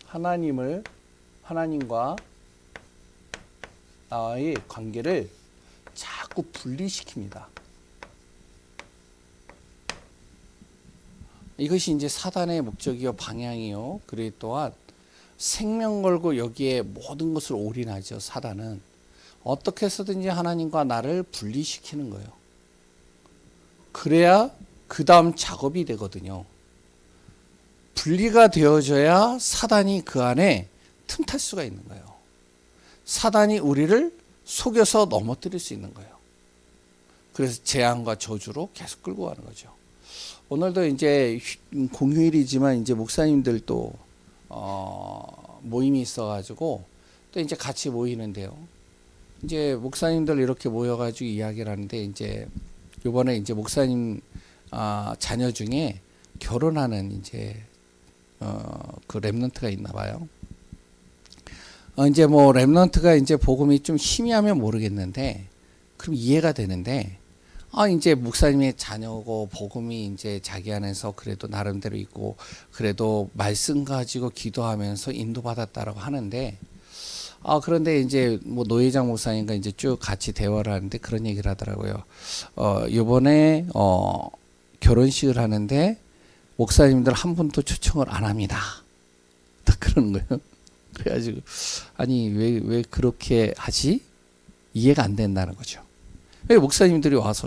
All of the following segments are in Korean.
하나님과 나의 관계를 자꾸 분리시킵니다. 이것이 이제 사단의 목적이요, 방향이요. 그리고 또한 생명 걸고 여기에 모든 것을 올인하죠. 사단은 어떻게 해서든지 하나님과 나를 분리시키는 거예요. 그래야 그 다음 작업이 되거든요. 분리가 되어져야 사단이 그 안에 틈탈 수가 있는 거예요. 사단이 우리를 속여서 넘어뜨릴 수 있는 거예요. 그래서 재앙과 저주로 계속 끌고 가는 거죠. 오늘도 이제 공휴일이지만 이제 목사님들도 모임이 있어가지고 또 이제 같이 모이는데요. 이제 목사님들 이렇게 모여가지고 이야기를 하는데 이제 요번에 이제 목사님 자녀 중에 결혼하는 이제 그 랩런트가 있나 봐요. 이제 뭐 랩런트가 이제 복음이 좀 희미하면 모르겠는데 그럼 이해가 되는데 이제 목사님의 자녀고 복음이 이제 자기 안에서 그래도 나름대로 있고 그래도 말씀 가지고 기도하면서 인도받았다라고 하는데 그런데 이제 뭐 노회장 목사님과 이제 쭉 같이 대화를 하는데 그런 얘기를 하더라고요. 요번에 결혼식을 하는데 목사님들 한 분도 초청을 안 합니다. 딱 그러는 거예요. 그래가지고 아니 왜 그렇게 하지? 이해가 안 된다는 거죠. 왜 목사님들이 와서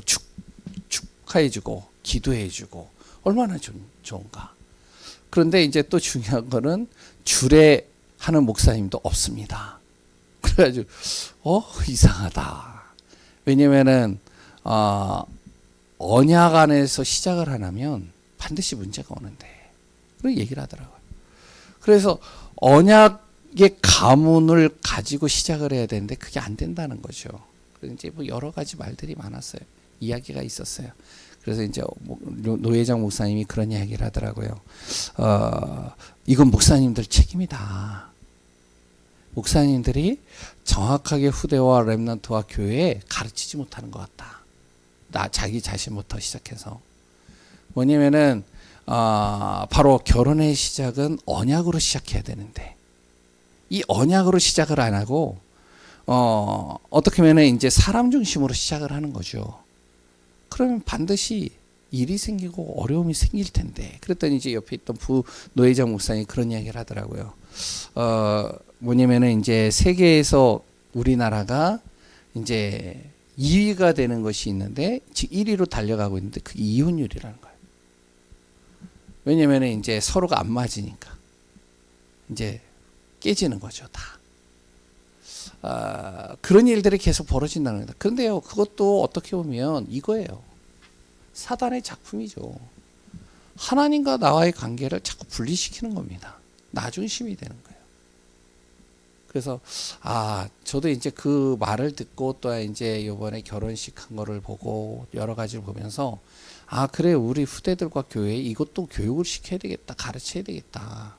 축하해주고 기도해주고 얼마나 좋은가. 그런데 이제 또 중요한 거는 주례하는 목사님도 없습니다. 그래가지고 이상하다. 왜냐면은 언약 안에서 시작을 하려면 반드시 문제가 오는데 그런 얘기를 하더라고요. 그래서 언약의 가문을 가지고 시작을 해야 되는데 그게 안 된다는 거죠. 그래서 이제 뭐 여러 가지 말들이 많았어요. 이야기가 있었어요. 그래서 이제 노회장 목사님이 그런 이야기를 하더라고요. 이건 목사님들 책임이다. 목사님들이 정확하게 후대와 렘넌트와 교회에 가르치지 못하는 것 같다. 자기 자신부터 시작해서. 뭐냐면은 바로 결혼의 시작은 언약으로 시작해야 되는데 이 언약으로 시작을 안 하고 어떻게 하면 이제 사람 중심으로 시작을 하는 거죠. 그러면 반드시 일이 생기고 어려움이 생길 텐데. 그랬더니 이제 옆에 있던 노회장 목사님이 그런 이야기를 하더라고요. 뭐냐면은 이제 세계에서 우리나라가 이제 2위가 되는 것이 있는데 지금 1위로 달려가고 있는데 그게 이혼율이라는 거예요. 왜냐면은 이제 서로가 안 맞으니까 이제 깨지는 거죠, 다. 그런 일들이 계속 벌어진다는 겁니다. 그런데요, 그것도 어떻게 보면 이거예요. 사단의 작품이죠. 하나님과 나와의 관계를 자꾸 분리시키는 겁니다. 나 중심이 되는 거예요. 그래서 저도 이제 그 말을 듣고 또 이제 이번에 결혼식 한 거를 보고 여러 가지를 보면서 그래, 우리 후대들과 교회에 이것도 교육을 시켜야 되겠다, 가르쳐야 되겠다.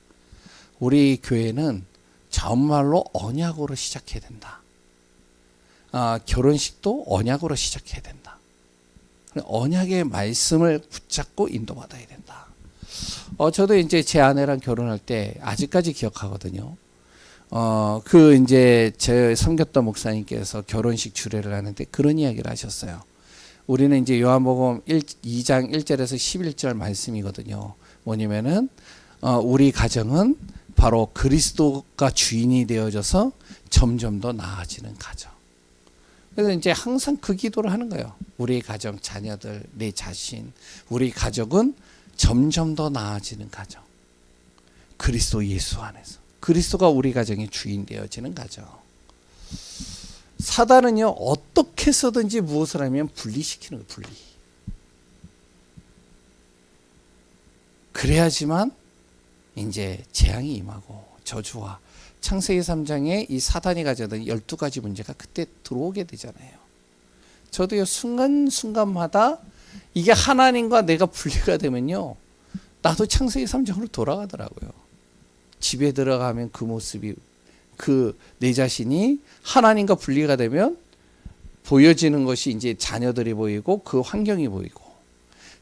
우리 교회는 정말로 언약으로 시작해야 된다. 결혼식도 언약으로 시작해야 된다. 언약의 말씀을 붙잡고 인도받아야 된다. 저도 이제 제 아내랑 결혼할 때 아직까지 기억하거든요. 그 이제 제 섬겼던 목사님께서 결혼식 주례를 하는데 그런 이야기를 하셨어요. 우리는 이제 요한복음 2장 1절에서 11절 말씀이거든요. 뭐냐면은 우리 가정은 바로 그리스도가 주인이 되어져서 점점 더 나아지는 가정. 그래서 이제 항상 그 기도를 하는 거예요. 우리 가정, 자녀들, 내 자신, 우리 가족은 점점 더 나아지는 가정. 그리스도 예수 안에서. 그리스도가 우리 가정의 주인 되어지는 가정. 사단은요, 어떻게 해서든지 무엇을 하면 분리시키는 거예요, 분리. 그래야지만 이제 재앙이 임하고 저주와 창세기 3장에 이 사단이 가져던 12가지 문제가 그때 들어오게 되잖아요. 저도요, 순간순간마다 이게 하나님과 내가 분리가 되면요, 나도 창세기 3장으로 돌아가더라고요. 집에 들어가면 그 모습이, 내 자신이 하나님과 분리가 되면 보여지는 것이 이제 자녀들이 보이고 그 환경이 보이고,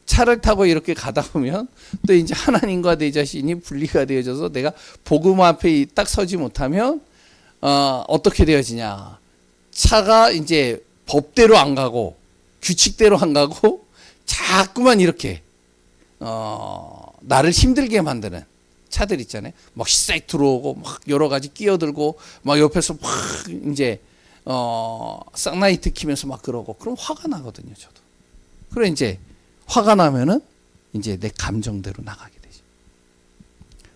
차를 타고 이렇게 가다 보면 또 이제 하나님과 내 자신이 분리가 되어져서 내가 복음 앞에 딱 서지 못하면 어떻게 되어지냐. 차가 이제 법대로 안 가고 규칙대로 안 가고 자꾸만 이렇게 나를 힘들게 만드는 차들 있잖아요. 막 씩 들어오고 막 여러 가지 끼어들고 막 옆에서 막 이제 쌍라이트 키면서 막 그러고 그럼 화가 나거든요, 저도. 그래 이제 화가 나면은 이제 내 감정대로 나가게 되죠.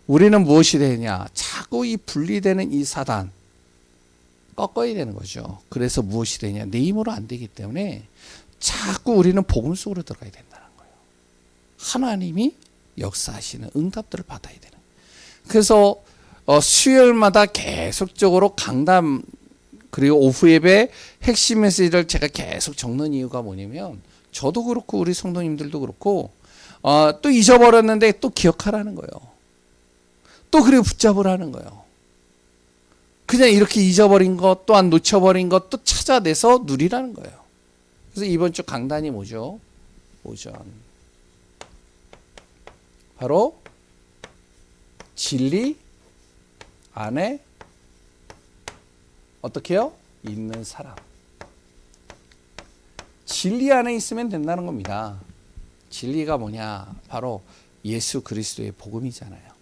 우리는 무엇이 되냐? 자꾸 이 분리되는 이 사단 꺾어야 되는 거죠. 그래서 무엇이 되냐? 내 힘으로 안 되기 때문에 자꾸 우리는 복음 속으로 들어가야 된다는 거예요. 하나님이 역사하시는 응답들을 받아야 되는. 그래서 수요일마다 계속적으로 강단 그리고 오후 예배 핵심 메시지를 제가 계속 적는 이유가 뭐냐면 저도 그렇고 우리 성도님들도 그렇고 또 잊어버렸는데 또 기억하라는 거예요. 또 그리고 붙잡으라는 거예요. 그냥 이렇게 잊어버린 것 또한 놓쳐버린 것 또 찾아내서 누리라는 거예요. 그래서 이번 주 강단이 뭐죠? 오전. 바로 진리 안에 어떻게 해요? 있는 사람. 진리 안에 있으면 된다는 겁니다. 진리가 뭐냐? 바로 예수 그리스도의 복음이잖아요.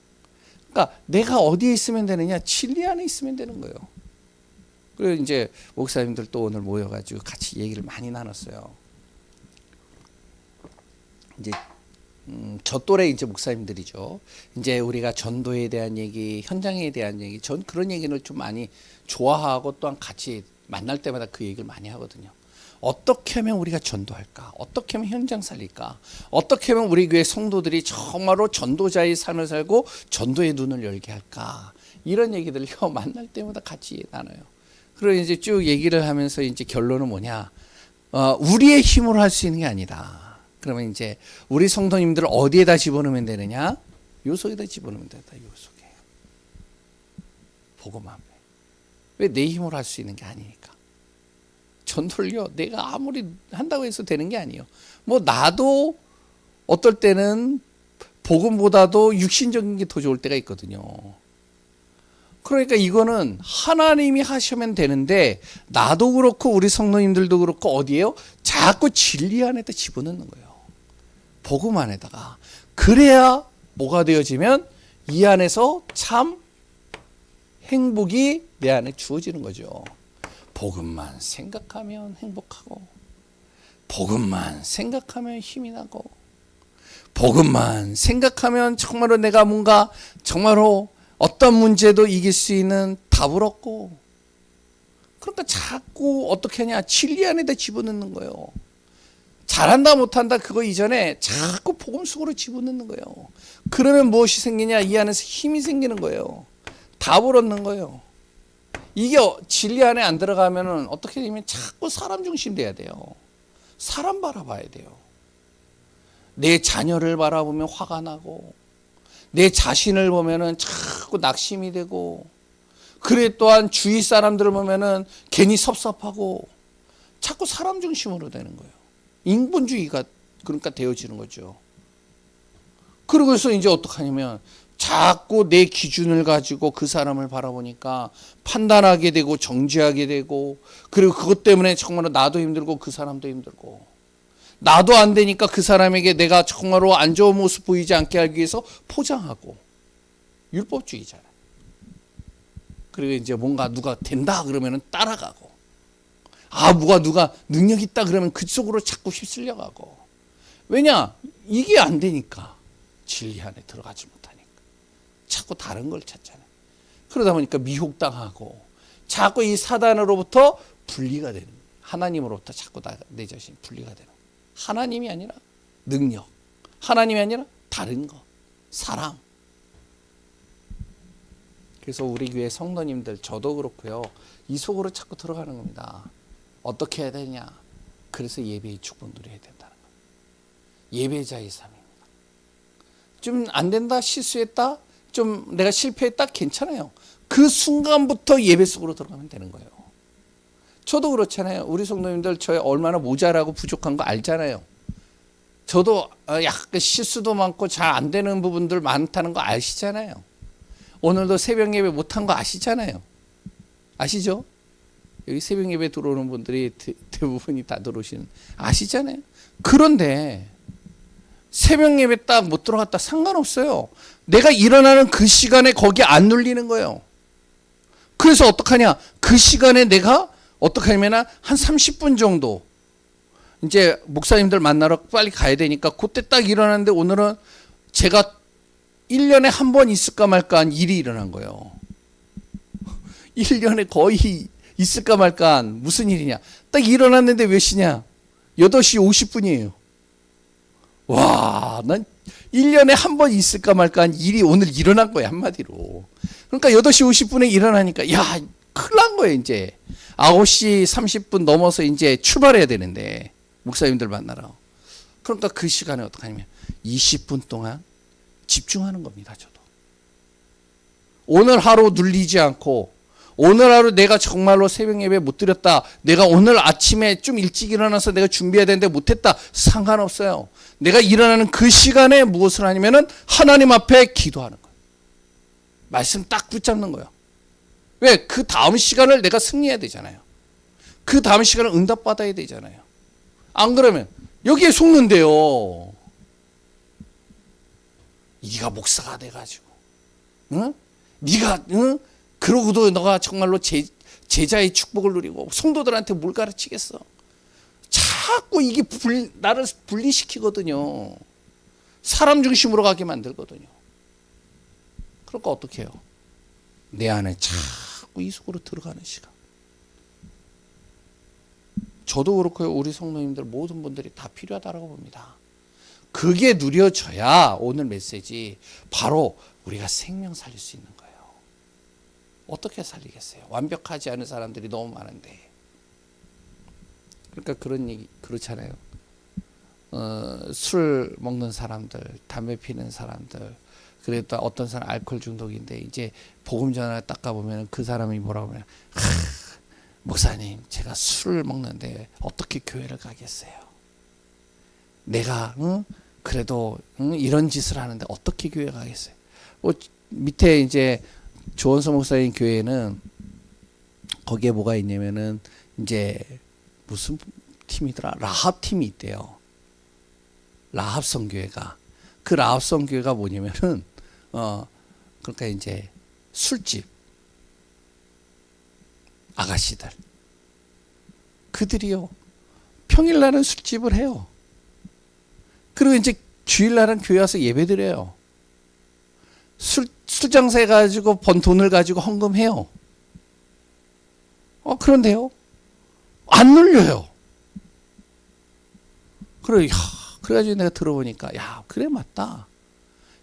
그러니까 내가 어디에 있으면 되느냐? 진리 안에 있으면 되는 거예요. 그리고 이제 목사님들 또 오늘 모여가지고 같이 얘기를 많이 나눴어요. 이제 저 또래 이제 목사님들이죠. 이제 우리가 전도에 대한 얘기, 현장에 대한 얘기, 전 그런 얘기를 좀 많이 좋아하고 또한 같이 만날 때마다 그 얘기를 많이 하거든요. 어떻게 하면 우리가 전도할까? 어떻게 하면 현장 살릴까? 어떻게 하면 우리 교회 성도들이 정말로 전도자의 삶을 살고 전도의 눈을 열게 할까? 이런 얘기들을 만날 때마다 같이 나눠요. 그리고 이제 쭉 얘기를 하면서 이제 결론은 뭐냐? 우리의 힘으로 할 수 있는 게 아니다. 그러면 이제 우리 성도님들을 어디에다 집어넣으면 되느냐? 요 속에다 집어넣으면 된다. 요 속에. 복음 앞에. 왜 내 힘으로 할 수 있는 게 아니니까. 전도를요, 내가 아무리 한다고 해서 되는 게 아니에요. 뭐 나도 어떨 때는 복음보다도 육신적인 게 더 좋을 때가 있거든요. 그러니까 이거는 하나님이 하시면 되는데 나도 그렇고 우리 성도님들도 그렇고 어디에요? 자꾸 진리 안에다 집어넣는 거예요. 복음 안에다가. 그래야 뭐가 되어지면 이 안에서 참 행복이 내 안에 주어지는 거죠. 복음만 생각하면 행복하고, 복음만 생각하면 힘이 나고, 복음만 생각하면 정말로 내가 뭔가 정말로 어떤 문제도 이길 수 있는 답을 얻고. 그러니까 자꾸 어떻게 하냐? 진리 안에다 집어넣는 거예요. 잘한다 못한다 그거 이전에 자꾸 복음 속으로 집어넣는 거예요. 그러면 무엇이 생기냐? 이 안에서 힘이 생기는 거예요. 답을 얻는 거예요. 이게 진리 안에 안 들어가면은 어떻게 되면 자꾸 사람 중심 돼야 돼요. 사람 바라봐야 돼요. 내 자녀를 바라보면 화가 나고, 내 자신을 보면은 자꾸 낙심이 되고, 그래 또한 주위 사람들을 보면은 괜히 섭섭하고, 자꾸 사람 중심으로 되는 거예요. 인본주의가 그러니까 되어지는 거죠. 그러고서 이제 어떡하냐면 자꾸 내 기준을 가지고 그 사람을 바라보니까 판단하게 되고 정죄하게 되고, 그리고 그것 때문에 정말로 나도 힘들고 그 사람도 힘들고, 나도 안 되니까 그 사람에게 내가 정말로 안 좋은 모습 보이지 않게 하기 위해서 포장하고. 율법주의잖아요. 그리고 이제 뭔가 누가 된다 그러면 따라가고, 누가 능력 있다 그러면 그쪽으로 자꾸 휩쓸려 가고. 왜냐? 이게 안 되니까. 진리 안에 들어가지 못하니까. 자꾸 다른 걸 찾잖아요. 그러다 보니까 미혹당하고, 자꾸 이 사단으로부터 분리가 되는 거예요. 하나님으로부터 자꾸 내 자신이 분리가 되는 거예요. 하나님이 아니라 능력, 하나님이 아니라 다른 거, 사람. 그래서 우리 교회 성도님들, 저도 그렇고요, 이 속으로 자꾸 들어가는 겁니다. 어떻게 해야 되냐? 그래서 예배의 축복 누려야 된다는 거예요. 예배자의 삶입니다. 좀 안 된다, 실수했다, 좀 내가 실패했다, 괜찮아요. 그 순간부터 예배 속으로 들어가면 되는 거예요. 저도 그렇잖아요. 우리 성도님들 저희 얼마나 모자라고 부족한 거 알잖아요. 저도 약간 실수도 많고 잘 안 되는 부분들 많다는 거 아시잖아요. 오늘도 새벽 예배 못한 거 아시잖아요. 아시죠? 여기 새벽 예배 들어오는 분들이 대부분이 다 들어오시는 아시잖아요. 그런데 새벽 예배 딱 못 들어갔다 상관없어요. 내가 일어나는 그 시간에 거기 안 눌리는 거예요. 그래서 어떡하냐? 그 시간에 내가 어떻게 하냐면 한 30분 정도 이제 목사님들 만나러 빨리 가야 되니까 그때 딱 일어났는데 오늘은 제가 1년에 한 번 있을까 말까 한 일이 일어난 거예요. 1년에 거의 있을까 말까 한 무슨 일이냐. 딱 일어났는데 몇 시냐? 8시 50분이에요. 와, 난 1년에 한 번 있을까 말까 한 일이 오늘 일어난 거야, 한마디로. 그러니까 8시 50분에 일어나니까, 야, 큰일 난 거예요, 이제. 9시 30분 넘어서 이제 출발해야 되는데, 목사님들 만나러. 그러니까 그 시간에 어떻게 하냐면, 20분 동안 집중하는 겁니다, 저도. 오늘 하루 눌리지 않고, 오늘 하루 내가 정말로 새벽 예배 못 드렸다. 내가 오늘 아침에 좀 일찍 일어나서 내가 준비해야 되는데 못했다. 상관없어요. 내가 일어나는 그 시간에 무엇을 하냐면은 하나님 앞에 기도하는 거예요. 말씀 딱 붙잡는 거예요. 왜? 그 다음 시간을 내가 승리해야 되잖아요. 그 다음 시간을 응답받아야 되잖아요. 안 그러면 여기에 속는데요. 네가 목사가 돼가지고, 응? 네가 응? 그러고도 너가 정말로 제자의 축복을 누리고 성도들한테 뭘 가르치겠어? 자꾸 이게 나를 분리시키거든요. 사람 중심으로 가게 만들거든요. 그러니까 어떻게 해요? 내 안에 자꾸 이 속으로 들어가는 시간. 저도 그렇고요. 우리 성도님들 모든 분들이 다 필요하다고 봅니다. 그게 누려져야 오늘 메시지 바로 우리가 생명 살릴 수 있는 거예요. 어떻게 살리겠어요? 완벽하지 않은 사람들이 너무 많은데. 그러니까 그런 얘기 그렇잖아요. 술 먹는 사람들, 담배 피는 사람들, 그래도 어떤 사람 알코올 중독인데 이제 복음 전화 딱 가보면 그 사람이 뭐라고 하면, 목사님, 제가 술을 먹는데 어떻게 교회를 가겠어요? 내가 그래도 이런 짓을 하는데 어떻게 교회 가겠어요? 밑에 이제 조원서 목사님 교회는 거기에 뭐가 있냐면은 이제 무슨 팀이더라? 라합 팀이 있대요. 라합 성교회가. 그 라합 성교회가 뭐냐면은 그러니까 이제 술집 아가씨들 그들이요 평일날은 술집을 해요. 그리고 이제 주일날은 교회 와서 예배드려요. 술 장사해 가지고 번 돈을 가지고 헌금해요. 그런데요 안 눌려요. 그래가지고 내가 들어보니까 야 그래 맞다.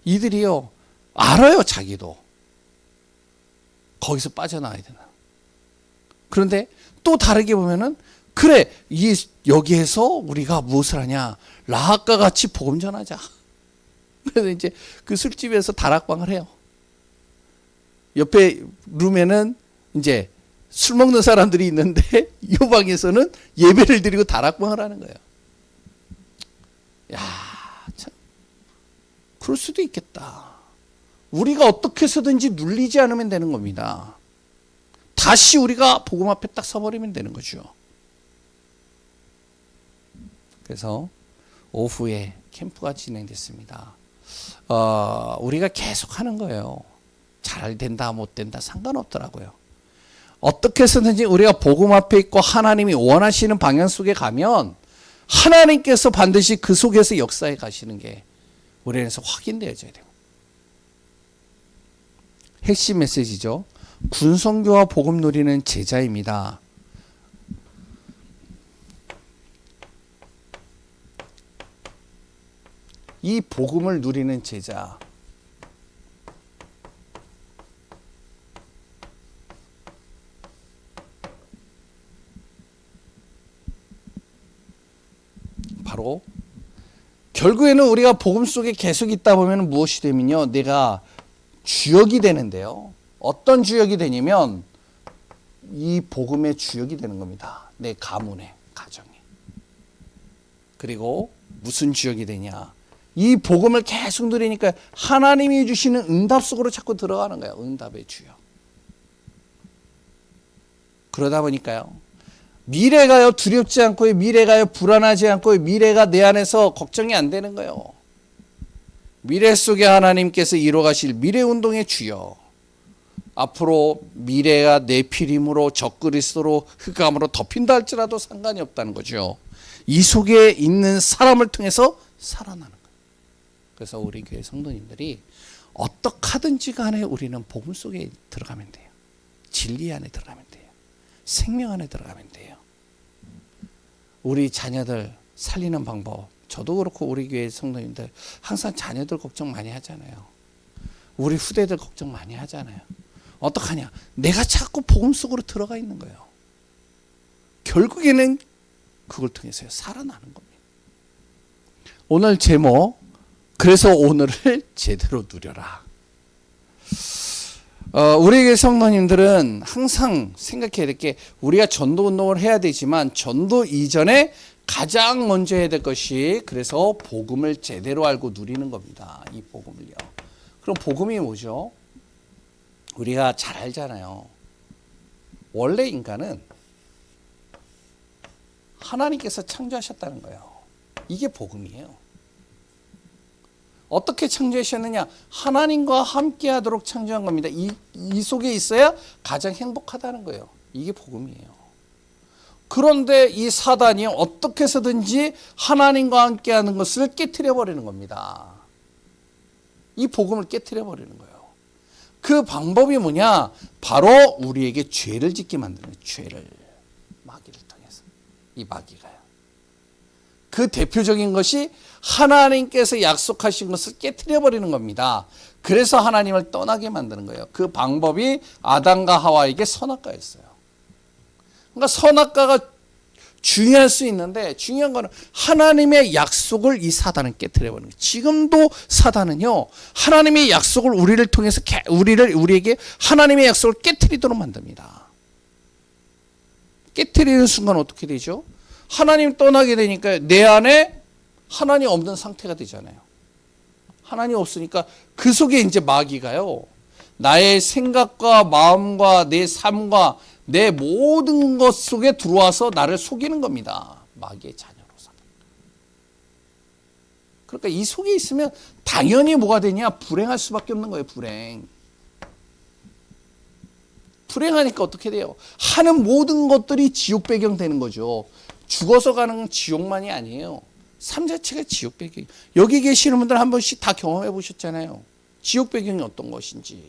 이들이요 알아요 자기도 거기서 빠져나와야 되나. 그런데 또 다르게 보면은 그래 여기에서 우리가 무엇을 하냐 라합과 같이 복음 전하자. 그래서 이제 그 술집에서 다락방을 해요. 옆에 룸에는 이제 술 먹는 사람들이 있는데 이 방에서는 예배를 드리고 다락방을 하는 거예요. 야, 참 그럴 수도 있겠다. 우리가 어떻게 해서든지 눌리지 않으면 되는 겁니다. 다시 우리가 복음 앞에 딱 서버리면 되는 거죠. 그래서 오후에 캠프가 진행됐습니다. 우리가 계속 하는 거예요. 잘 된다 못 된다 상관없더라고요. 어떻게 해서든지 우리가 복음 앞에 있고 하나님이 원하시는 방향 속에 가면 하나님께서 반드시 그 속에서 역사해 가시는 게 우리 안에서 확인되어져야 돼요. 핵심 메시지죠. 군성교와 복음 누리는 제자입니다. 이 복음을 누리는 제자. 바로 결국에는 우리가 복음 속에 계속 있다 보면 무엇이 되면요. 내가 주역이 되는데요. 어떤 주역이 되냐면 이 복음의 주역이 되는 겁니다. 내 가문에, 가정에. 그리고 무슨 주역이 되냐. 이 복음을 계속 누리니까 하나님이 주시는 응답 속으로 자꾸 들어가는 거예요. 응답의 주역. 그러다 보니까요. 미래가요 두렵지 않고요. 미래가요 불안하지 않고요. 미래가 내 안에서 걱정이 안 되는 거예요. 미래 속에 하나님께서 이뤄가실 미래운동의 주역. 앞으로 미래가 내 피림으로 적그리스도로 흑암으로 덮인다 할지라도 상관이 없다는 거죠. 이 속에 있는 사람을 통해서 살아나는 거예요. 그래서 우리 교회 성도님들이 어떻게든지 간에 우리는 복음 속에 들어가면 돼요. 진리 안에 들어가면 돼요. 생명 안에 들어가면 돼요. 우리 자녀들 살리는 방법, 저도 그렇고 우리 교회 성도님들 항상 자녀들 걱정 많이 하잖아요. 우리 후대들 걱정 많이 하잖아요. 어떡하냐? 내가 자꾸 복음 속으로 들어가 있는 거예요. 결국에는 그걸 통해서 살아나는 겁니다. 오늘 제목, 그래서 오늘을 제대로 누려라. 우리 교회 성도님들은 항상 생각해야 될 게, 우리가 전도 운동을 해야 되지만 전도 이전에 가장 먼저 해야 될 것이, 그래서 복음을 제대로 알고 누리는 겁니다. 이 복음을요. 그럼 복음이 뭐죠? 우리가 잘 알잖아요. 원래 인간은 하나님께서 창조하셨다는 거예요. 이게 복음이에요. 어떻게 창조하셨느냐? 하나님과 함께 하도록 창조한 겁니다. 이 속에 있어야 가장 행복하다는 거예요. 이게 복음이에요. 그런데 이 사단이 어떻게 해서든지 하나님과 함께 하는 것을 깨트려 버리는 겁니다. 이 복음을 깨트려 버리는 거예요. 그 방법이 뭐냐? 바로 우리에게 죄를 짓게 만드는 거예요. 죄를. 마귀를 통해서. 이 마귀가요. 그 대표적인 것이 하나님께서 약속하신 것을 깨트려 버리는 겁니다. 그래서 하나님을 떠나게 만드는 거예요. 그 방법이 아담과 하와에게 선악과였어요. 그러니까 선악과가 중요할 수 있는데, 중요한 거는 하나님의 약속을 이 사단은 깨트려 버리는 거예요. 지금도 사단은요, 하나님의 약속을 우리를 통해서 우리에게 하나님의 약속을 깨트리도록 만듭니다. 깨트리는 순간 어떻게 되죠? 하나님 떠나게 되니까 내 안에 하나님 없는 상태가 되잖아요. 하나님 없으니까 그 속에 이제 마귀가요, 나의 생각과 마음과 내 삶과 내 모든 것 속에 들어와서 나를 속이는 겁니다. 마귀의 자녀로서. 그러니까 이 속에 있으면 당연히 뭐가 되냐? 불행할 수밖에 없는 거예요. 불행하니까 어떻게 돼요? 하는 모든 것들이 지옥 배경 되는 거죠. 죽어서 가는 건 지옥만이 아니에요. 삶 자체가 지옥 배경. 여기 계시는 분들 한 번씩 다 경험해 보셨잖아요. 지옥 배경이 어떤 것인지.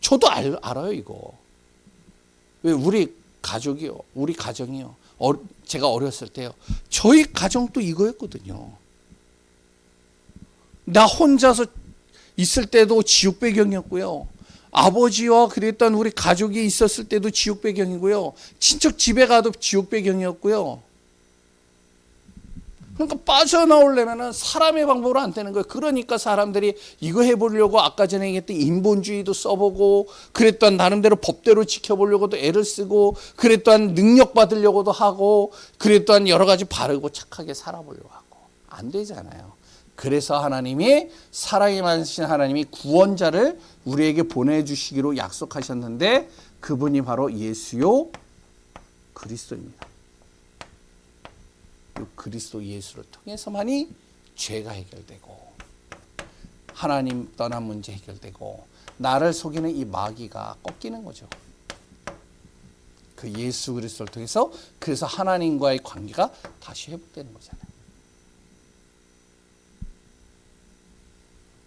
저도 알아요, 이거. 왜 우리 가족이요, 우리 가정이요. 제가 어렸을 때요, 저희 가정도 이거였거든요. 나 혼자서 있을 때도 지옥 배경이었고요. 아버지와 그랬던 우리 가족이 있었을 때도 지옥 배경이고요. 친척 집에 가도 지옥 배경이었고요. 그러니까 빠져나오려면 사람의 방법으로 안 되는 거예요. 그러니까 사람들이 이거 해보려고 아까 전에 얘기했던 인본주의도 써보고, 그랬던 나름대로 법대로 지켜보려고도 애를 쓰고, 그랬던 능력 받으려고도 하고, 그랬던 여러 가지 바르고 착하게 살아보려고 하고. 안 되잖아요. 그래서 하나님이, 사랑이 많으신 하나님이 구원자를 우리에게 보내주시기로 약속하셨는데, 그분이 바로 예수요 그리스도입니다. 그리스도 예수를 통해서만이 죄가 해결되고, 하나님 떠난 문제 해결되고, 나를 속이는 이 마귀가 꺾이는 거죠. 그 예수 그리스도를 통해서, 그래서 하나님과의 관계가 다시 회복되는 거잖아요.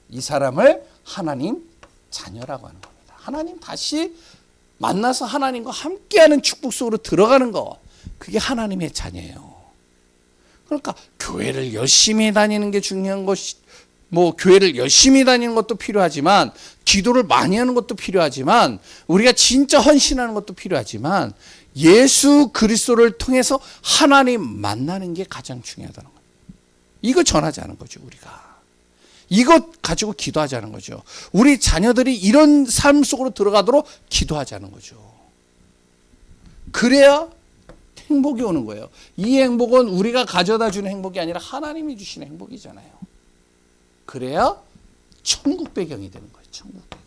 이 사람을 하나님 자녀라고 하는 겁니다. 하나님 다시 만나서 하나님과 함께하는 축복 속으로 들어가는 거, 그게 하나님의 자녀예요. 그러니까 교회를 열심히 다니는 게 중요한 것이, 교회를 열심히 다니는 것도 필요하지만, 기도를 많이 하는 것도 필요하지만, 우리가 진짜 헌신하는 것도 필요하지만, 예수 그리스도를 통해서 하나님 만나는 게 가장 중요하다는 거예요. 이거 전하자는 거죠, 우리가. 이것 가지고 기도하자는 거죠. 우리 자녀들이 이런 삶 속으로 들어가도록 기도하자는 거죠. 그래야 행복이 오는 거예요. 이 행복은 우리가 가져다 주는 행복이 아니라 하나님이 주시는 행복이잖아요. 그래야 천국 배경이 되는 거예요. 천국 배경.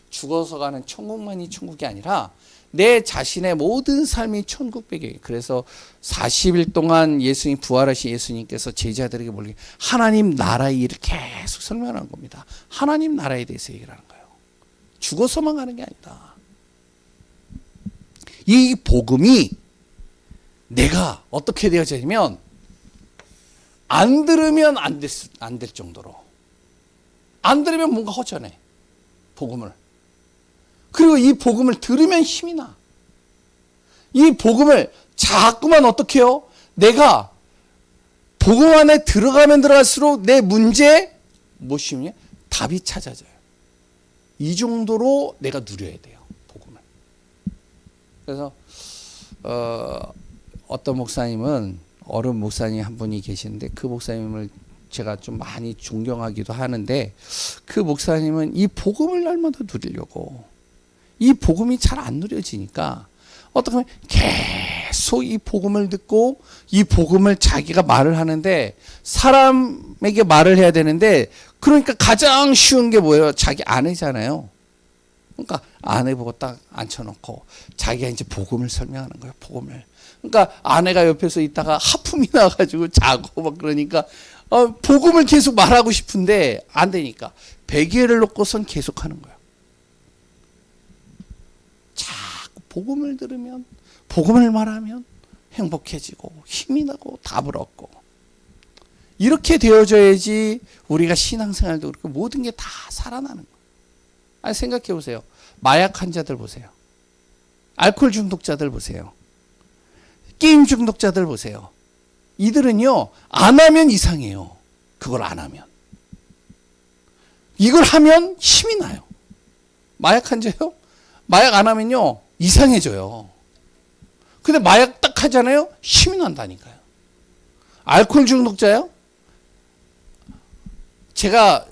죽어서 가는 천국만이 천국이 아니라 내 자신의 모든 삶이 천국 배경이에요. 그래서 40일 동안 예수님 부활하신 예수님께서 제자들에게 몰리게 하나님 나라의 일을 계속 설명하는 겁니다. 하나님 나라에 대해서 얘기를 하는 거예요. 죽어서만 가는 게 아니다. 이 복음이 내가 어떻게 되어지냐면 안 들으면 안 될 정도로, 안 들으면 뭔가 허전해. 복음을. 그리고 이 복음을 들으면 힘이 나. 이 복음을 자꾸만 어떻게 해요? 내가 복음 안에 들어가면 들어갈수록 내 문제에 무엇이냐? 답이 찾아져요. 이 정도로 내가 누려야 돼요. 복음을. 그래서 어떤 목사님은, 어른 목사님 한 분이 계시는데 그 목사님을 제가 좀 많이 존경하기도 하는데, 그 목사님은 이 복음을 날마다 누리려고, 이 복음이 잘 안 누려지니까 어떻게 보면 계속 이 복음을 듣고 이 복음을 자기가 말을 하는데, 사람에게 말을 해야 되는데, 그러니까 가장 쉬운 게 뭐예요? 자기 아내잖아요. 그러니까 아내 보고 딱 앉혀놓고 자기가 이제 복음을 설명하는 거예요. 복음을. 그러니까 아내가 옆에서 있다가 하품이 나가지고 자고 막 그러니까 복음을 계속 말하고 싶은데 안 되니까 베개를 놓고선 계속 하는 거예요. 자꾸 복음을 들으면, 복음을 말하면 행복해지고 힘이 나고 답을 얻고, 이렇게 되어져야지 우리가 신앙생활도 그렇고 모든 게 다 살아나는 거예요. 아니, 생각해 보세요. 마약 환자들 보세요. 알코올 중독자들 보세요. 게임 중독자들 보세요. 이들은요, 안 하면 이상해요. 그걸 안 하면. 이걸 하면 힘이 나요. 마약 환자요? 마약 안 하면요, 이상해져요. 근데 마약 딱 하잖아요? 힘이 난다니까요. 알코올 중독자요? 제가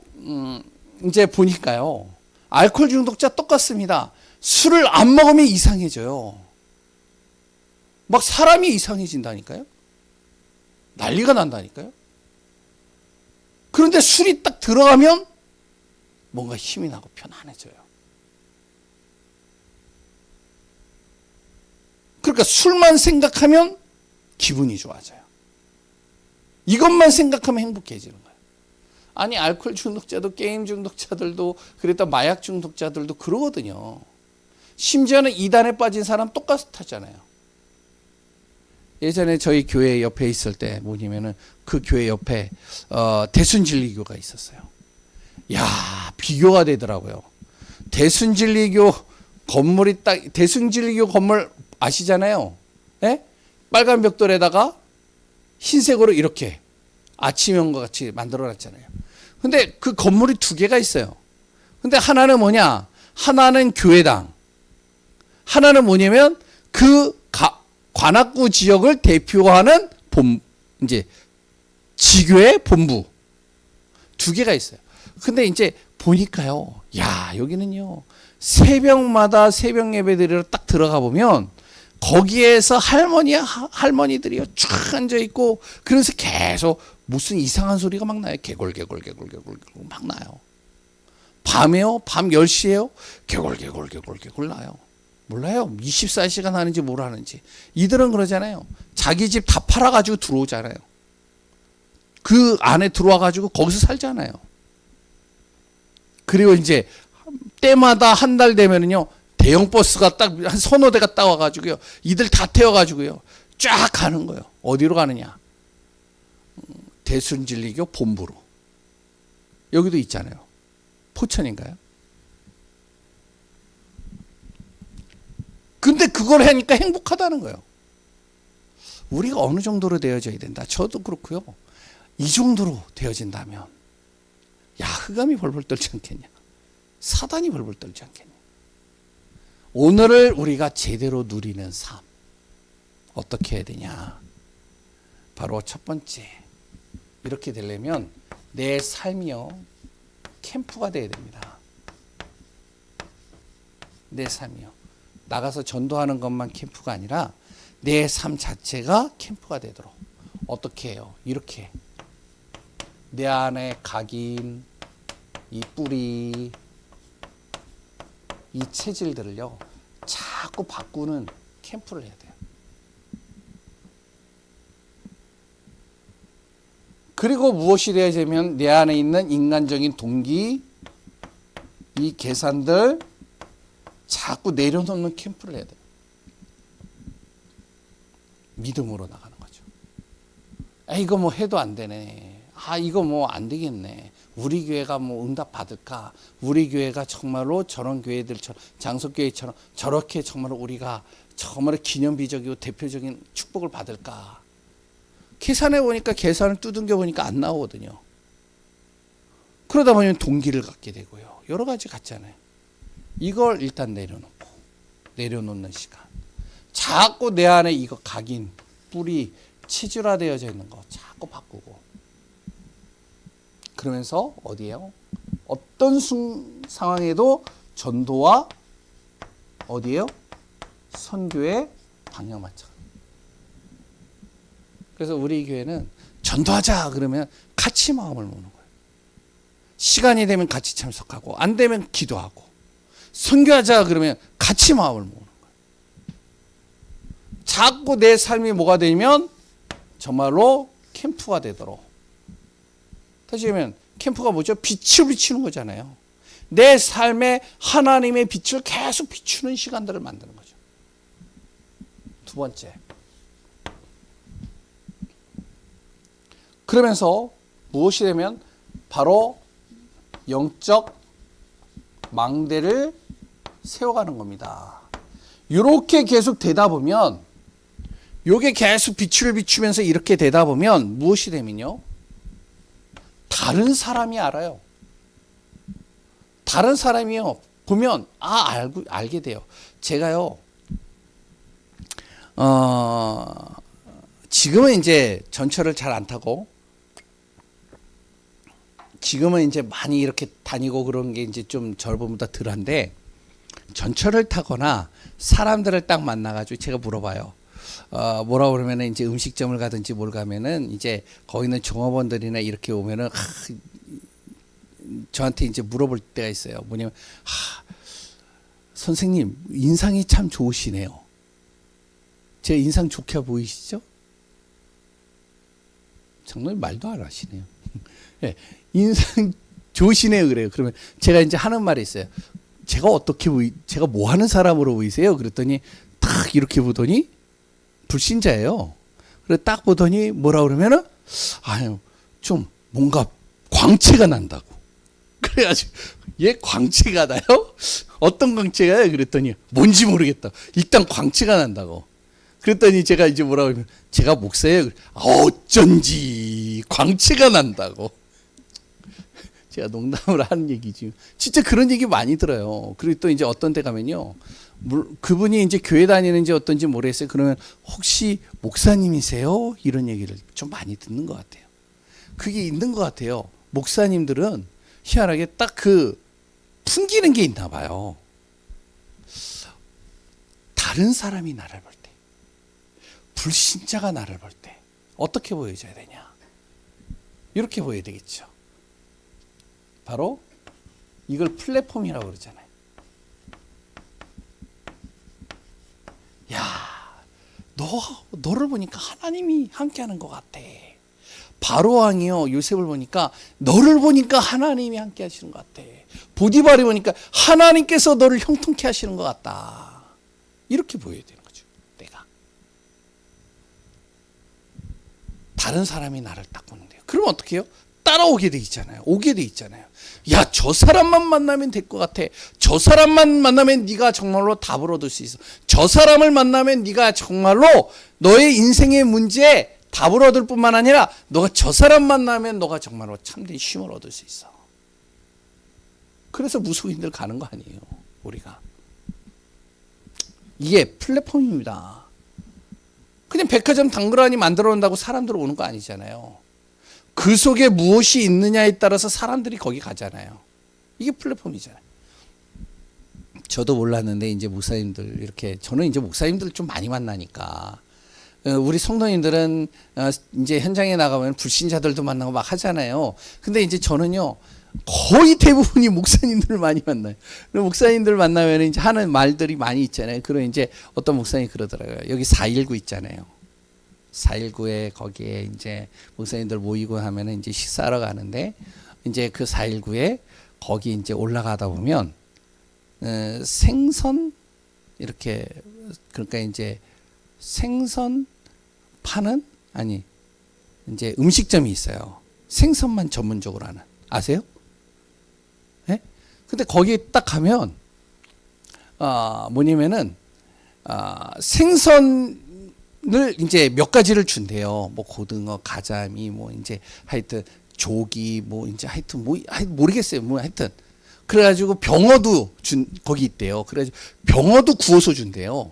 이제 보니까요, 알코올 중독자 똑같습니다. 술을 안 먹으면 이상해져요. 막 사람이 이상해진다니까요. 난리가 난다니까요. 그런데 술이 딱 들어가면 뭔가 힘이 나고 편안해져요. 그러니까 술만 생각하면 기분이 좋아져요. 이것만 생각하면 행복해지는 거예요. 아니, 알코올 중독자도 게임 중독자들도, 그랬다 마약 중독자들도 그러거든요. 심지어는 이단에 빠진 사람 똑같았잖아요. 예전에 저희 교회 옆에 있을 때 뭐냐면은 그 교회 옆에 대순진리교가 있었어요. 야, 비교가 되더라고요. 대순진리교 건물이 딱, 대순진리교 건물 아시잖아요. 예? 빨간 벽돌에다가 흰색으로 이렇게 아침형과 같이 만들어 놨잖아요. 근데 그 건물이 두 개가 있어요. 근데 하나는 뭐냐? 하나는 교회당. 하나는 뭐냐면 그 관악구 지역을 대표하는 이제 지교의 본부. 두 개가 있어요. 근데 이제 보니까요, 야, 여기는요, 새벽마다 새벽 예배드리러 딱 들어가 보면 거기에서 할머니들이요 쫙 앉아 있고, 그래서 계속 무슨 이상한 소리가 막 나요. 개골개골 막 나요. 밤에요, 밤 10시에요, 개골개골 나요. 몰라요. 24시간 하는지 뭘 하는지. 이들은 그러잖아요. 자기 집 다 팔아가지고 들어오잖아요. 그 안에 들어와가지고 거기서 살잖아요. 그리고 이제 때마다 한 달 되면은요, 대형 버스가 딱 한 서너 대가 딱 와가지고요, 이들 다 태워가지고요, 쫙 가는 거예요. 어디로 가느냐? 대순진리교 본부로. 여기도 있잖아요. 포천인가요? 근데 그걸 하니까 행복하다는 거예요. 우리가 어느 정도로 되어져야 된다. 저도 그렇고요. 이 정도로 되어진다면, 야, 흑암이 벌벌 떨지 않겠냐? 사단이 벌벌 떨지 않겠냐? 오늘을 우리가 제대로 누리는 삶, 어떻게 해야 되냐? 바로 첫 번째, 이렇게 되려면 내 삶이요, 캠프가 돼야 됩니다. 내 삶이요. 나가서 전도하는 것만 캠프가 아니라 내 삶 자체가 캠프가 되도록 어떻게 해요? 이렇게 내 안에 각인, 이 뿌리, 이 체질들을요 자꾸 바꾸는 캠프를 해야 돼요. 그리고 무엇이 돼야 되면 내 안에 있는 인간적인 동기, 이 계산들 자꾸 내려놓는 캠프를 해야 돼요. 믿음으로 나가는 거죠. 아, 이거 뭐 해도 안 되네. 아, 이거 뭐 안 되겠네. 우리 교회가 뭐 응답 받을까? 우리 교회가 정말로 저런 교회들처럼, 장석교회처럼 저렇게 정말로 우리가 정말로 기념비적이고 대표적인 축복을 받을까? 계산해 보니까 계산을 두둥겨 보니까 안 나오거든요. 그러다 보면 동기를 갖게 되고요. 여러 가지 같잖아요. 이걸 일단 내려놓는 시간. 자꾸 내 안에 이거 각인, 뿌리, 치질화되어져 있는 거 자꾸 바꾸고. 그러면서 어디에요? 어떤 상황에도 전도와 어디에요? 선교의 방향 맞춰. 그래서 우리 교회는 전도하자 그러면 같이 마음을 모으는 거예요. 시간이 되면 같이 참석하고 안 되면 기도하고, 선교하자 그러면 같이 마음을 모으는 거예요. 자꾸 내 삶이 뭐가 되면 정말로 캠프가 되도록. 다시 말하면 캠프가 뭐죠? 빛을 비추는 거잖아요. 내 삶에 하나님의 빛을 계속 비추는 시간들을 만드는 거죠. 두 번째, 그러면서 무엇이 되면 바로 영적 망대를 세워가는 겁니다. 이렇게 계속 되다 보면, 요게 계속 빛을 비추면서 이렇게 되다 보면 무엇이 되면요? 다른 사람이 알아요. 다른 사람이요. 보면 알게 돼요. 제가요. 지금은 이제 전철을 잘 안 타고, 지금은 이제 많이 이렇게 다니고 그런 게 이제 좀 저번보다 덜한데, 전철을 타거나 사람들을 딱 만나가지고 제가 물어봐요. 뭐라 그러면 이제 음식점을 가든지 뭘 가면은 이제 거기 있는 종업원들이나 이렇게 오면은 저한테 이제 물어볼 때가 있어요. 뭐냐면, 선생님 인상이 참 좋으시네요. 제 인상 좋게 보이시죠? 정말 말도 안 하시네요. 네, 인상 좋으시네요. 그래요. 그러면 제가 이제 하는 말이 있어요. 제가 뭐 하는 사람으로 보이세요? 그랬더니 딱 이렇게 보더니 불신자예요. 그래 딱 보더니 뭐라 그러면은 좀 뭔가 광채가 난다고. 그래가지고 얘 광채가 나요? 어떤 광채가요? 그랬더니 뭔지 모르겠다. 일단 광채가 난다고. 그랬더니 제가 이제 뭐라 그러면 제가 목사예요. 어쩐지 광채가 난다고. 제가 농담을 하는 얘기지. 진짜 그런 얘기 많이 들어요. 그리고 또 이제 어떤 데 가면요. 그분이 이제 교회 다니는지 어떤지 모르겠어요. 그러면 혹시 목사님이세요? 이런 얘기를 좀 많이 듣는 것 같아요. 그게 있는 것 같아요. 목사님들은 희한하게 딱 풍기는 게 있나 봐요. 다른 사람이 나를 볼 때, 불신자가 나를 볼 때 어떻게 보여줘야 되냐? 이렇게 보여야 되겠죠. 바로 이걸 플랫폼이라고 그러잖아요. 야, 너를 보니까 하나님이 함께하는 것 같아. 바로왕이요, 요셉을 보니까 너를 보니까 하나님이 함께하시는 것 같아. 보디발이 보니까 하나님께서 너를 형통케 하시는 것 같다. 이렇게 보여야 되는 거죠. 내가 다른 사람이 나를 딱 보는데요. 그러면 어떻게 해요? 따라오게 돼 있잖아요. 오게 돼 있잖아요. 야, 저 사람만 만나면 될 것 같아. 저 사람만 만나면 네가 정말로 답을 얻을 수 있어. 저 사람을 만나면 네가 정말로 너의 인생의 문제에 답을 얻을 뿐만 아니라 너가 저 사람 만나면 너가 정말로 참된 쉼을 얻을 수 있어. 그래서 무속인들 가는 거 아니에요, 우리가. 이게 플랫폼입니다. 그냥 백화점 당그라니 만들어 놓는다고 사람들 오는 거 아니잖아요. 그 속에 무엇이 있느냐에 따라서 사람들이 거기 가잖아요. 이게 플랫폼이잖아요. 저도 몰랐는데 이제 목사님들 이렇게 저는 이제 목사님들 좀 많이 만나니까 우리 성도님들은 이제 현장에 나가면 불신자들도 만나고 막 하잖아요. 근데 이제 저는요 거의 대부분이 목사님들을 많이 만나요. 목사님들 만나면 이제 하는 말들이 많이 있잖아요. 그럼 이제 어떤 목사님이 그러더라고요. 여기 419 있잖아요. 419에 거기에 이제 목사님들 모이고 하면은 이제 식사하러 가는데 이제 그 419에 거기 이제 올라가다 보면 생선 이렇게 그러니까 이제 생선 파는 아니 이제 음식점이 있어요. 생선만 전문적으로 하는 아세요? 네? 근데 거기 딱 가면 뭐냐면은 생선을 이제 몇 가지를 준대요. 뭐 고등어, 가자미, 뭐 이제 하여튼 조기, 뭐 이제 하여튼 뭐 모르겠어요. 뭐 하여튼 그래가지고 병어도 거기 있대요. 그래가지고 병어도 구워서 준대요.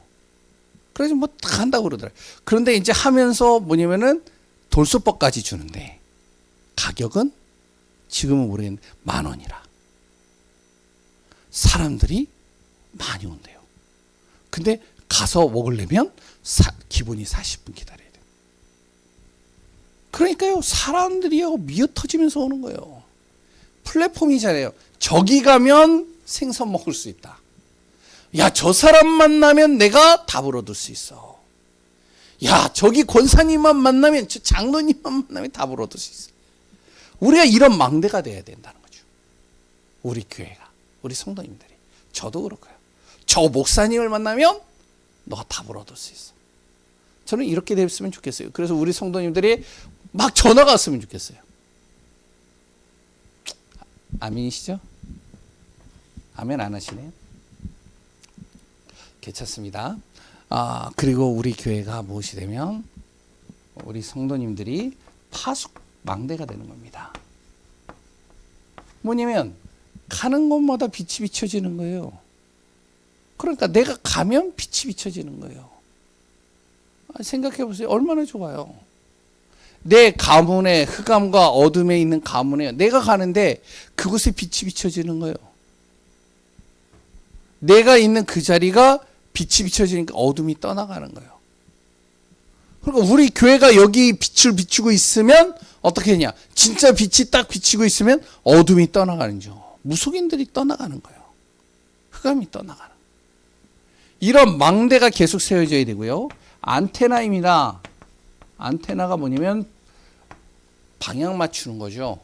그래서 뭐 다 한다고 그러더라고요. 그런데 이제 하면서 뭐냐면은 돌솥밥까지 주는데 가격은 지금은 모르겠는데 10,000원이라. 사람들이 많이 온대요. 근데 가서 먹으려면 기본이 40분 기다려야 돼요. 그러니까요 사람들이요 미어 터지면서 오는 거예요. 플랫폼이잖아요. 저기 가면 생선 먹을 수 있다. 야, 저 사람 만나면 내가 답을 얻을 수 있어. 야, 저기 권사님만 만나면, 저 장로님만 만나면 답을 얻을 수 있어. 우리가 이런 망대가 돼야 된다는 거죠. 우리 교회가, 우리 성도님들이. 저도 그렇고요. 저 목사님을 만나면 너가 답을 얻을 수 있어. 저는 이렇게 됐으면 좋겠어요. 그래서 우리 성도님들이 막 전화가 왔으면 좋겠어요. 아멘이시죠? 아멘 안 하시네요. 괜찮습니다. 그리고 우리 교회가 무엇이 되면 우리 성도님들이 파숙 망대가 되는 겁니다. 뭐냐면 가는 곳마다 빛이 비춰지는 거예요. 그러니까 내가 가면 빛이 비춰지는 거예요. 생각해 보세요. 얼마나 좋아요. 내 가문에 흑암과 어둠에 있는 가문에 내가 가는데 그곳에 빛이 비춰지는 거예요. 내가 있는 그 자리가 빛이 비춰지니까 어둠이 떠나가는 거예요. 그러니까 우리 교회가 여기 빛을 비추고 있으면 어떻게 되냐? 진짜 빛이 딱 비치고 있으면 어둠이 떠나가는 죠. 무속인들이 떠나가는 거예요. 흑암이 떠나가는. 이런 망대가 계속 세워져야 되고요. 안테나입니다. 안테나가 뭐냐면 방향 맞추는 거죠.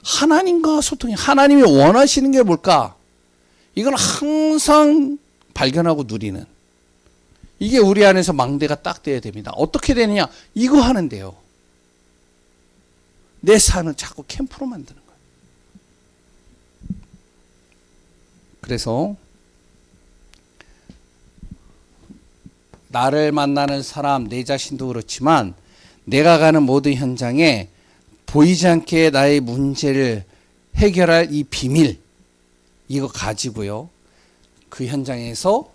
하나님과 소통이 하나님이 원하시는 게 뭘까? 이걸 항상 발견하고 누리는 이게 우리 안에서 망대가 딱 돼야 됩니다. 어떻게 되느냐? 이거 하는데요. 내 산을 자꾸 캠프로 만드는 거예요. 그래서 나를 만나는 사람, 내 자신도 그렇지만 내가 가는 모든 현장에 보이지 않게 나의 문제를 해결할 이 비밀 이거 가지고요. 그 현장에서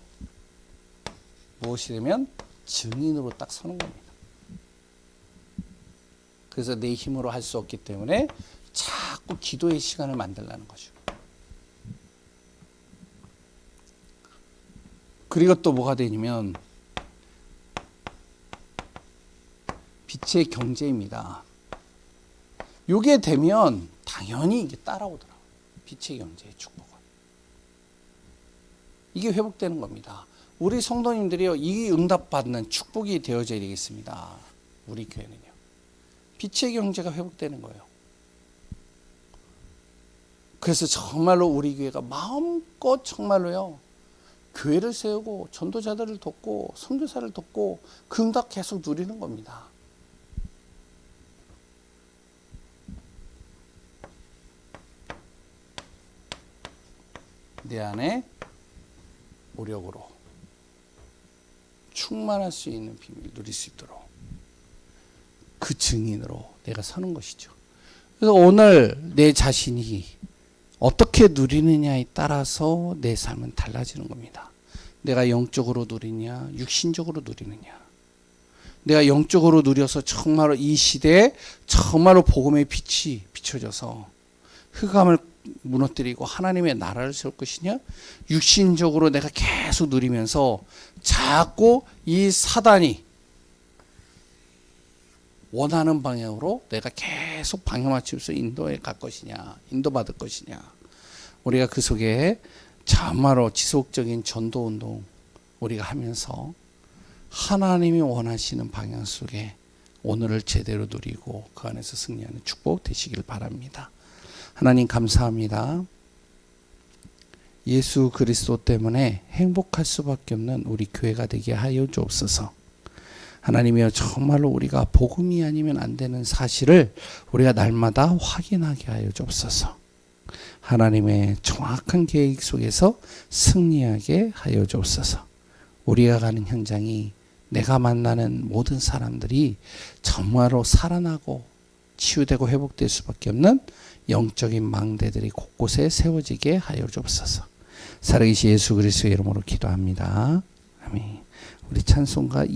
무엇이 되면 증인으로 딱 서는 겁니다. 그래서 내 힘으로 할 수 없기 때문에 자꾸 기도의 시간을 만들라는 거죠. 그리고 또 뭐가 되냐면 빛의 경제입니다. 요게 되면 당연히 이게 따라오더라고요. 빛의 경제의 축복은. 이게 회복되는 겁니다. 우리 성도님들이요, 이 응답받는 축복이 되어져야 되겠습니다. 우리 교회는요. 빛의 경제가 회복되는 거예요. 그래서 정말로 우리 교회가 마음껏 정말로요, 교회를 세우고 전도자들을 돕고 선교사를 돕고 그 응답 계속 누리는 겁니다. 내 안에 모력으로 충만할 수 있는 비밀을 누릴 수 있도록 그 증인으로 내가 서는 것이죠. 그래서 오늘 내 자신이 어떻게 누리느냐에 따라서 내 삶은 달라지는 겁니다. 내가 영적으로 누리냐, 육신적으로 누리느냐. 내가 영적으로 누려서 정말로 이 시대에 정말로 복음의 빛이 비춰져서 흑암을 무너뜨리고 하나님의 나라를 세울 것이냐? 육신적으로 내가 계속 누리면서 자꾸 이 사단이 원하는 방향으로 내가 계속 방향 맞추면서 인도해 갈 것이냐, 인도받을 것이냐. 우리가 그 속에 참말로 지속적인 전도 운동 우리가 하면서 하나님이 원하시는 방향 속에 오늘을 제대로 누리고 그 안에서 승리하는 축복 되시길 바랍니다. 하나님 감사합니다. 예수 그리스도 때문에 행복할 수밖에 없는 우리 교회가 되게 하여 주옵소서. 하나님이여, 정말로 우리가 복음이 아니면 안 되는 사실을 우리가 날마다 확인하게 하여 주옵소서. 하나님의 정확한 계획 속에서 승리하게 하여 주옵소서. 우리가 가는 현장이 내가 만나는 모든 사람들이 정말로 살아나고 치유되고 회복될 수밖에 없는 영적인 망대들이 곳곳에 세워지게 하여 주옵소서. 살아계신 예수 그리스도의 이름으로 기도합니다. 아멘. 우리 찬송가